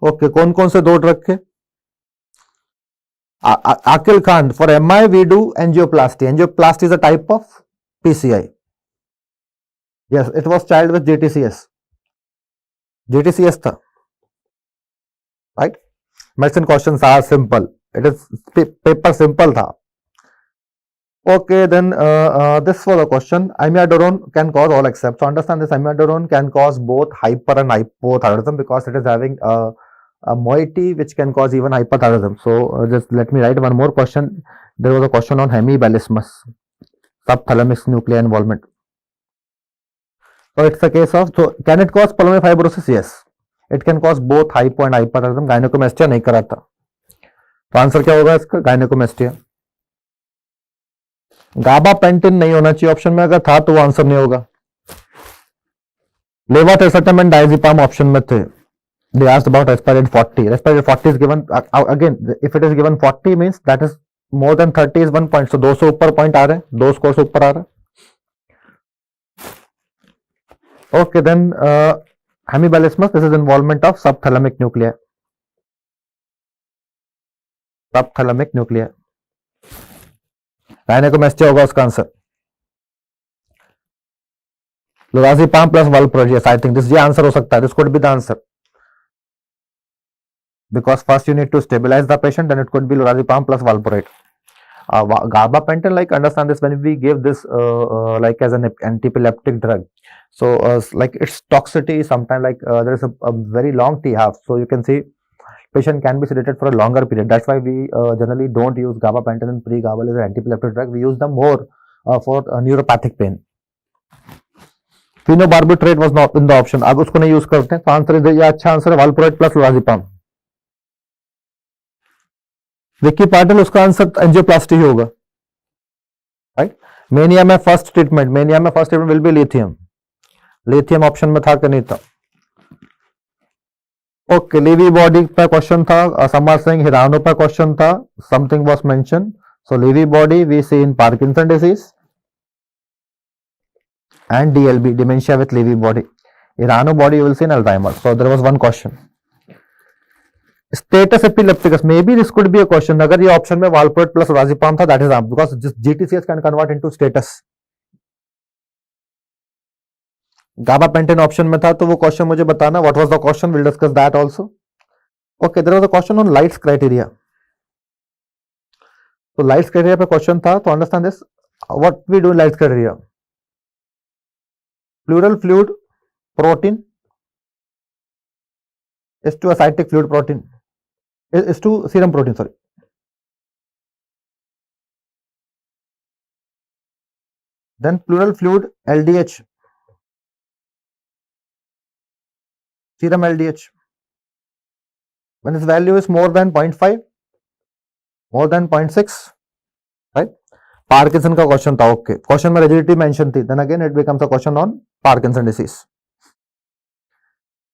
Okay, कौन कौन से दो drug के? Akil Khan, for MI we do angioplasty. Angioplasty is a type of PCI. Yes, it was child with GTCS. GTCS था, right? Medicine questions are simple. It is paper simple tha. Okay, then this was a question. Amiodarone can cause all except. So understand this, amiodarone can cause both hyper and hypothyroidism because it is having a moiety which can cause even hypothyroidism. So just let me write one more question. There was a question on hemibellismus, subthalamic nuclear involvement. So it's a case of, so can it cause pulmonary fibrosis? Yes, it can cause both hypo and hyperthyroidism. Gynecomastia नहीं कराता। तो answer क्या होगा इसका? Gynaecomastia. Gabapentin नहीं होना चाहिए option में, अगर था तो वो आंसर नहीं होगा। लेवोटिर्सेटम एंड डायजेपाम ऑप्शन में थे। They asked about respiratory 40. Respiratory 40 is given again. If it is given 40 means that is more than 30 is 1 point. So 200 ऊपर पॉइंट आ रहे हैं, 2 स्कोर से ऊपर आ रहा है। Okay, then hemiballismus, this is involvement of subthalamic nuclear. Subthalamic nuclear. Gynaecomastia होगा उसका आंसर। Lorazepam plus valproate, yes I think this ये आंसर हो सकता है। This could be the answer because first you need to stabilize the patient, then it could be lorazepam plus valproate. Gabapentin, like understand this, when we give this like as an antiepileptic drug, so like its toxicity sometimes like there is a very long T-half, so you can see patient can be sedated for a longer period. That's why we generally don't use gabapentin and pregabalin as an antiepileptic drug. We use them more for neuropathic pain. Phenobarbiturate was not in the option, अब उसको नहीं use करते हैं, तो answer इधर ये अच्छा answer है, valproate plus lorazepam. Vicky Patil, उसका आंसर एंजियोप्लास्टी ही होगा, राइट? मेनिया में first treatment, will be lithium. Lithium option में था कि नहीं था? ओके, लेवी बॉडी पर क्वेश्चन था, समर सिंह हिरानो पर क्वेश्चन था, something was mention. So Lewy body we see in Parkinson disease and DLB, dementia with Lewy body. Irano body you will see in Alzheimer's. So there was one question. Status epilepticus, maybe this could be a question. अगर ये option में valproate plus lorazepam था, that is because this GTCS can convert into status. Gabapentin option में था, तो वो question मुझे बताना. What was the question? We'll discuss that also. Okay, there was a question on Light's criteria. तो Light's criteria पे question था, तो understand this. What we do in Light's criteria? Pleural fluid protein is to ascitic fluid protein is to serum protein, sorry. Then pleural fluid LDH, serum LDH, when its value is more than 0.5, more than 0.6, right? Parkinson का question था, okay, question में rigidity mention थी, then again it becomes a question on Parkinson disease.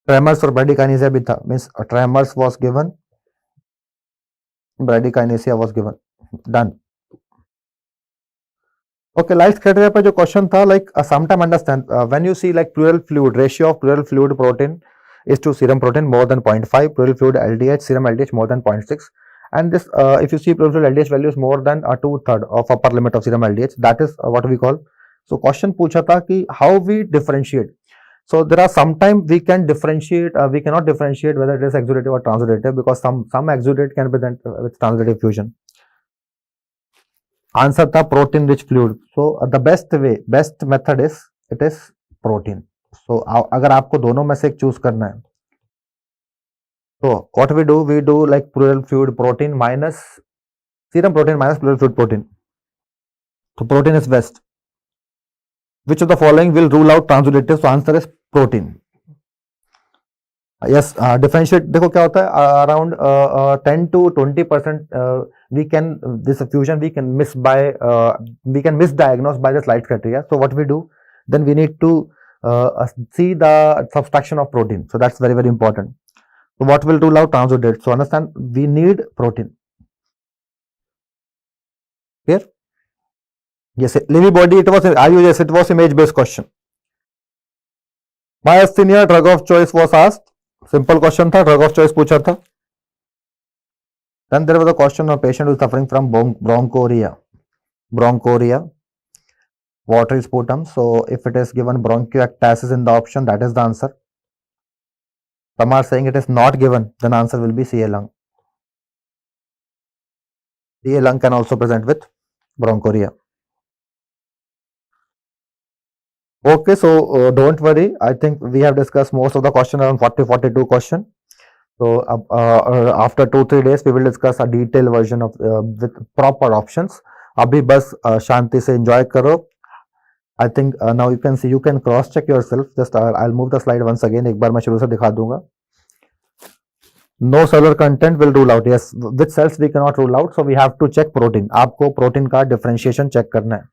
Tremors और bradykinesia भी था, means tremors was given, bradykinesia was given, done. Okay, Light's criteria पे जो question था, like sometime understand when you see like pleural fluid, ratio of pleural fluid protein is to serum protein more than 0.5, pleural fluid LDH, serum LDH more than 0.6. And this, if you see pleural fluid LDH value is more than 2/3 of upper limit of serum LDH, that is what we call so question पूछा था कि how we differentiate. So there are sometimes we can differentiate, we cannot differentiate whether it is exudative or transudative because some exudate can present with transudative fusion. Answer था protein rich fluid. So the best method is it is protein. So अगर आपको दोनों में से एक choose करना है, तो what we do like pleural fluid protein minus serum protein minus pleural fluid protein. So protein is best. Which of the following will rule out transudative? So answer is protein. Yes, differentiate. देखो क्या होता है, around 10 to 20% we can this fusion we can misdiagnose by the slides criteria. So what we do, then we need to see the subtraction of protein. So that's very important. So what will rule out transudative? So understand, we need protein. Clear? Yes, Lewy body. It was image based question. Myasthenia drug of choice was asked. Simple question था, drug of choice पूछा था. Then there was a question of patient who is suffering from bronchoria, watery sputum. So if it is given bronchiectasis in the option, that is the answer. Some are saying it is not given, then answer will be CA lung. CA lung can also present with bronchoria. Okay, so don't worry. I think we have discussed most of the question, around 40-42 question. So after 2-3 days, we will discuss a detailed version of with proper options. Abhi bas shanti se enjoy karo. I think now you can see, you can cross check yourself. Just I'll move the slide once again. एक बार मैं शुरू से दिखा दूंगा. No cellular content will rule out. Yes, which cells we cannot rule out. So we have to check protein. आपको protein का differentiation check करना है.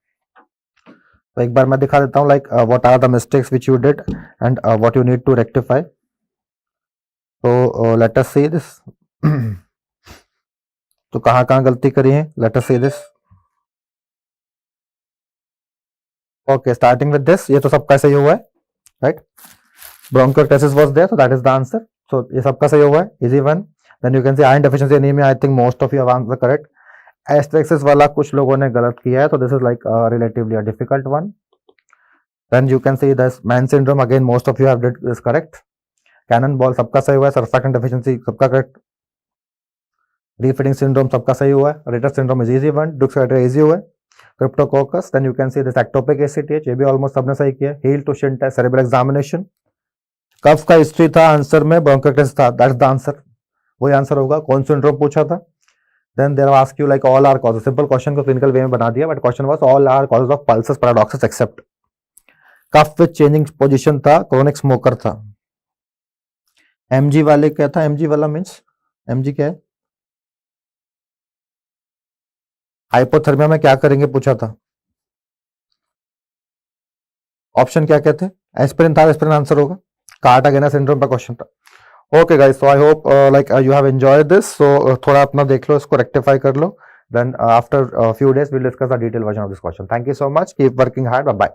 तो एक बार मैं दिखा देता हूँ, like what are the mistakes which you did and what you need to rectify. So let us see this. तो कहाँ गलती करी है? Let us see this. Okay, starting with this. ये तो सबका सही हुआ है, right? Bronchiectasis was there, so that is the answer. So ये सबका सही हुआ है, easy one. Then you can see iron deficiency anemia. I think most of you have answered correct. Asterixis वाला कुछ लोगों ने गलत किया है, so this is like relatively a difficult one. Then you can see this Mann syndrome, again most of you have did this correct. Cannonball सबका सही हुआ है. Surfactant deficiency सबका correct. Refeeding syndrome सबका सही हुआ है. Ritter syndrome is easy one. Dux easy हुआ है. Cryptococcus, then you can see this ectopic ACTH, ये भी almost सबने सही किया. Heel to shin test, cerebral examination. कफ का हिस्ट्री था आंसर में, ब्रोंकाइटिस था, दैट्स द आंसर. वही आंसर होगा. कौन सिंड्रोम पूछा था. Then there ask you like all are causes. Simple question को क्लिनिकल वे में बना दिया, but question was all are causes of pulsus paradoxus except. Cough with changing position था, क्रोनिक स्मोकर था. एमजी वाले क्या था, एमजी वाला मींस एमजी क्या है, हाइपोथर्मिया में क्या करेंगे पूछा था. ऑप्शन क्या कहते हैं, एस्पिरिन था, एस्पिरिन आंसर होगा. कार्टागेना सिंड्रोम का क्वेश्चन था. Okay guys, so I hope like you have enjoyed this. So थोड़ा अपना देख लो, इसको रेक्टिफाई कर लो. Then after few days we will discuss the detail version of this question. Thank you so much, keep working hard, bye bye.